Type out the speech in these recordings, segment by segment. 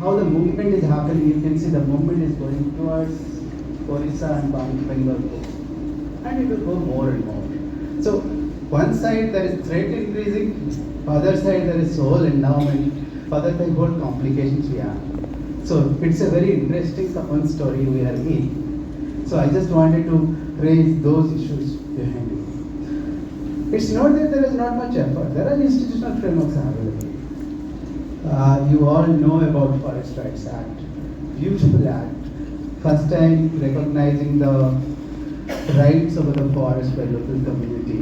how the movement is happening. You can see the movement is going towards Odisha and Bengal coast, and it will go more and more. So one side there is threat increasing, other side there is whole endowment, other side whole complications we have. So it's a very interesting common story we are in. So I just wanted to raise those issues behind it. It's not that there is not much effort. There are institutional frameworks available. You all know about Forest Rights Act, beautiful act. First time recognizing the rights of the forest by local community.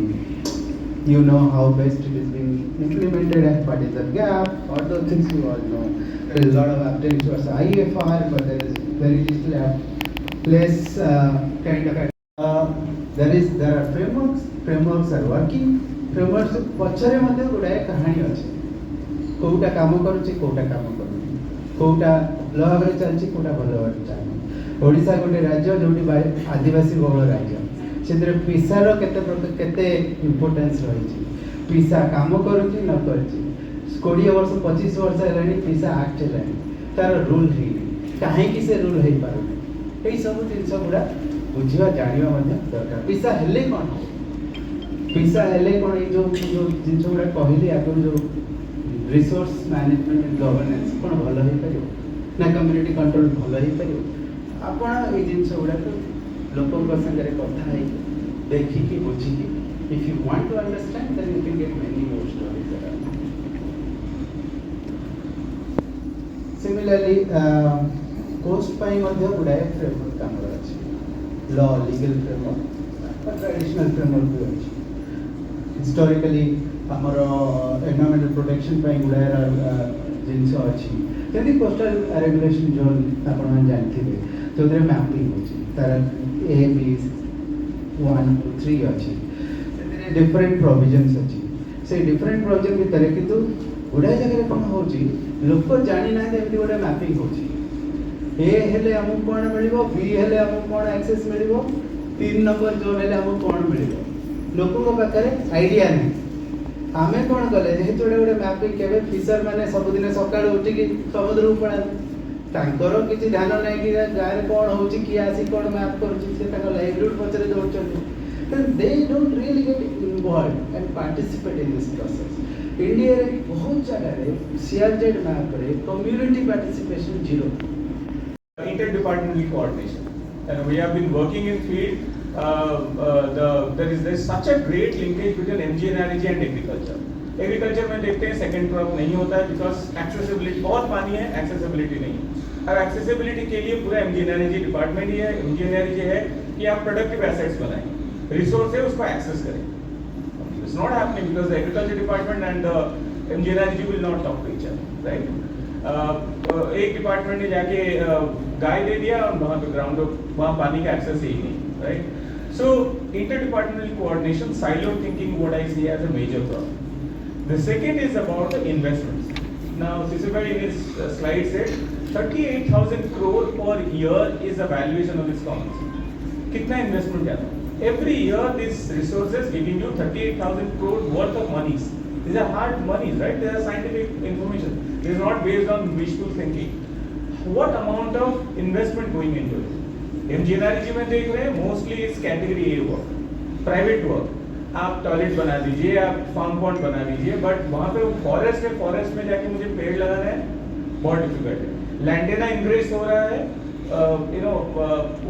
You know how best it is being implemented and what is the gap. All those things you all know. There is a lot of updates towards IFR, but there is very little place kind of. There are frameworks. Frameworks are working. Frameworks पछरे मध्य गुड़ाए कहानी अच्छे. कोटा काम करुचे कोटा काम करुनी कोटा भल भाव चलती कोटा भल भाव चलनी. ओडिशा गोटे राज्य जो आदिवासी बहुल राज्य से पिसार केते इम्पोर्टेंस रही. पिसा काम करुची न करुची 20 वर्ष 25 वर्ष है पिसा आक्ट है तार रूल कहीं से रूल हो पारे यही सब जिन गुड़ा बुझा जाना दरकार. पिसा हेले कौन पिसा हेले कौन जो जिन गुड़ा कहली आगे जो रिसोर्स मैनेजमेंट एंड गवर्नेंस कौन भल हो पार ना कम्युनिटी कंट्रोल भल हो पार. आपण ये जिन गुड़ा लोकों सागर कथा देखिकी बुझिकी if you want to understand then you can get many more stories around. Similarly coast पाई मध्य गुड़ाए फ्रेमवर्क आमर अच्छी. Law legal framework traditional framework भी अच्छी. हिस्टोरिकली आमर एनवायरमेंटल प्रोटेक्शन पाई गुड़ाए जिनस अच्छी. जमी कोस्टल रेगुलेशन जोन आप जानते जो मैपिंग होतार ए बी 1 2 3 अच्छी. डिफरेंट प्रोविजन्स अच्छी. से डिफरेंट प्रोविजन भितर किंतु गुड़ाए जगह कौन हो लोक जानी ना एमती गोटे मैपिंग हो. ए हेले आमको कौन मिल बी हेले आमको कौन एक्सेस मिल 3 नंबर जोन हेले आमको कौन मिल लोकों पाखे आइडिया नहीं. आमे कौन कले जेहेतु गोटे मैपिंग के फिशर मैंने सबुदिन सका उठिकी समुद्र को पड़ा किसी ध्यान ना कि गाँव कौन हो किए आसी कौन मैप कर लाइवलीहुड पचर दौड़. They don't really get involve and participate in this process. India रे बहुत जगह सीआरजेड मैप रे community participation zero. Interdepartmental coordination, and we have been working in field. There is such a great linkage between MGNREG and agriculture. Agriculture में देखते हैं second crop नहीं होता है बिकॉज एक्सेसिबिलिटी बहुत पानी है, एक्सेसिबिलिटी नहीं. अब एक्सेसिबिलिटी के लिए पूरा MGNREG डिपार्टमेंट ही है. MGNREG है कि आप प्रोडक्टिव एसेट्स बनाएं, रिसोर्स है उसको एक्सेस करें. It's not happening because the agriculture department and the MGNREG will not talk to each other, right? एक डिपार्टमेंट ने जाके गाय दे दिया और वहाँ पे ग्राउंड वहाँ पानी का एक्सेस ही नहीं, right? So interdepartmental coordination, silo thinking, what I see as a major problem. The second is about the investments. Now Sisibhai in his slide said 38,000 crore per year is the valuation of this commons. कितना investment जाता है? Every year these resources giving you 38,000 crore worth of monies. These are hard monies, right? They are scientific information. It is not based on wishful thinking. What amount of investment going into it? MGNREG में देख रहे हैं mostly it's category A work, private work. आप toilet बना दीजिए, आप farm pond बना दीजिए, बट वहाँ पे फॉरेस्ट है, फॉरेस्ट में जाके मुझे पेड़ लगाना है बहुत डिफिकल्ट है. लैंडेना इंग्रेस हो रहा है,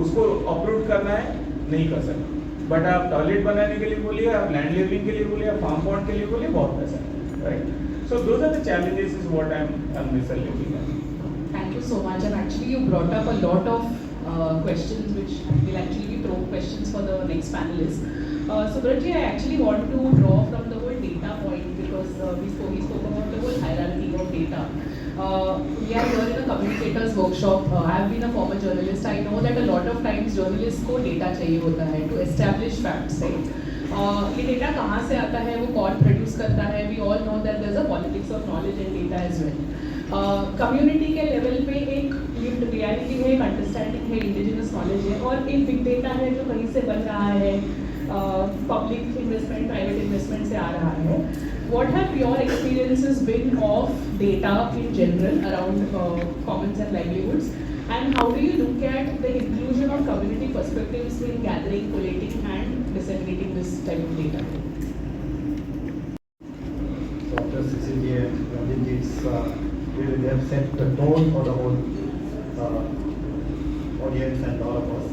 उसको अपरूट करना है, नहीं कर सकते. बट आप टॉयलेट बनाने के लिए बोलिए, आप लैंड लेवलिंग के लिए बोलिए, आप फार्म पॉन्ड के लिए बोलिए, बहुत पैसा है, right? So those are the challenges is what I am looking at. Thank you so much, and actually you brought up a lot of questions which will actually be pro questions for the next panelist. Subratji, I actually want to draw from the whole data point because we spoke about the whole hierarchy of data. We are here in a communicators workshop. I have been a former journalist. I know that a lot of times journalists को data चाहिए होता है to establish facts, right? ये data कहाँ से आता है, वो कौन produce करता है? We all know that there is a politics of knowledge in data as well. Community के लेवल पे एक लिव्ड रियलिटी है, एक अंडरस्टैंडिंग है, इंडिजिनस नॉलेज है, और एक बिग डेटा है जो कहीं से बन रहा है, पब्लिक इन्वेस्टमेंट प्राइवेट इन्वेस्टमेंट से आ रहा है. What have your experiences been of data in general around commons and livelihoods, and how do you look at the inclusion of community perspectives in gathering, collating and disseminating this type of data? So after CCTV, I think it's really they have set the tone for the whole audience and all of us.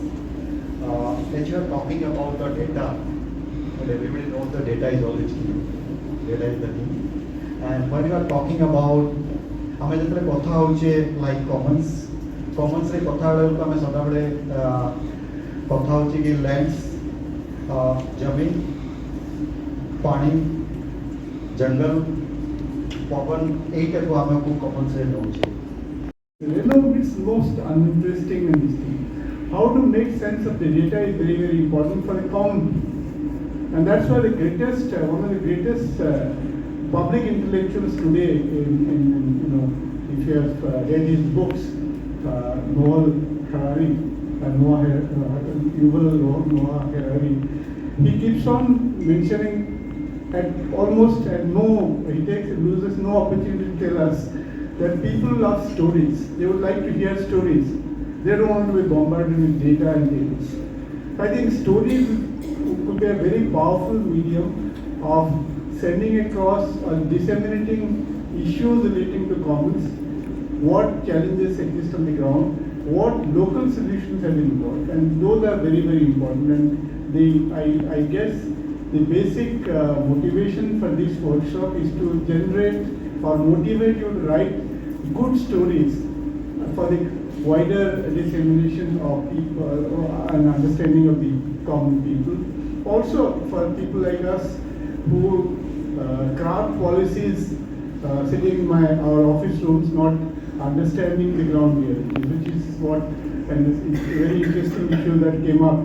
As you are talking about the data, and everybody knows the data is always key. Data is the key. And when you are talking about, ଆମେ ଯେତେବେଳେ କଥା ହଉଛେ like କମନ୍ସରେ କଥା ବେଳକୁ ଆମେ ସଦାବେଳେ କଥା ହଉଛେ କି ଲ୍ୟାଣ୍ଡସ୍ ଜମି ପାଣି ଜଙ୍ଗଲ ପବନ ଏଇଟାକୁ ଆମକୁ କମନ୍ସରେ ନେଉଛେ. You know, it's most uninteresting in this thing. How to make sense of the data is very, very important for the common people. And that's why the greatest, one of the greatest public intellectuals today, you know, if you have read his books, Noah Harari, Yuval Noah Harari, he keeps on mentioning he loses no opportunity to tell us that people love stories. They would like to hear stories. They don't want to be bombarded with data and tables. I think stories could be a very powerful medium of sending across or disseminating issues relating to commons, what challenges exist on the ground, what local solutions have been brought, and those are very, very important. And I guess the basic motivation for this workshop is to generate or motivate you to write good stories for the wider dissemination of people and understanding of the common people. Also for people like us who craft policies sitting in our office rooms, not understanding the ground reality, which is what, and it's a very interesting issue that came up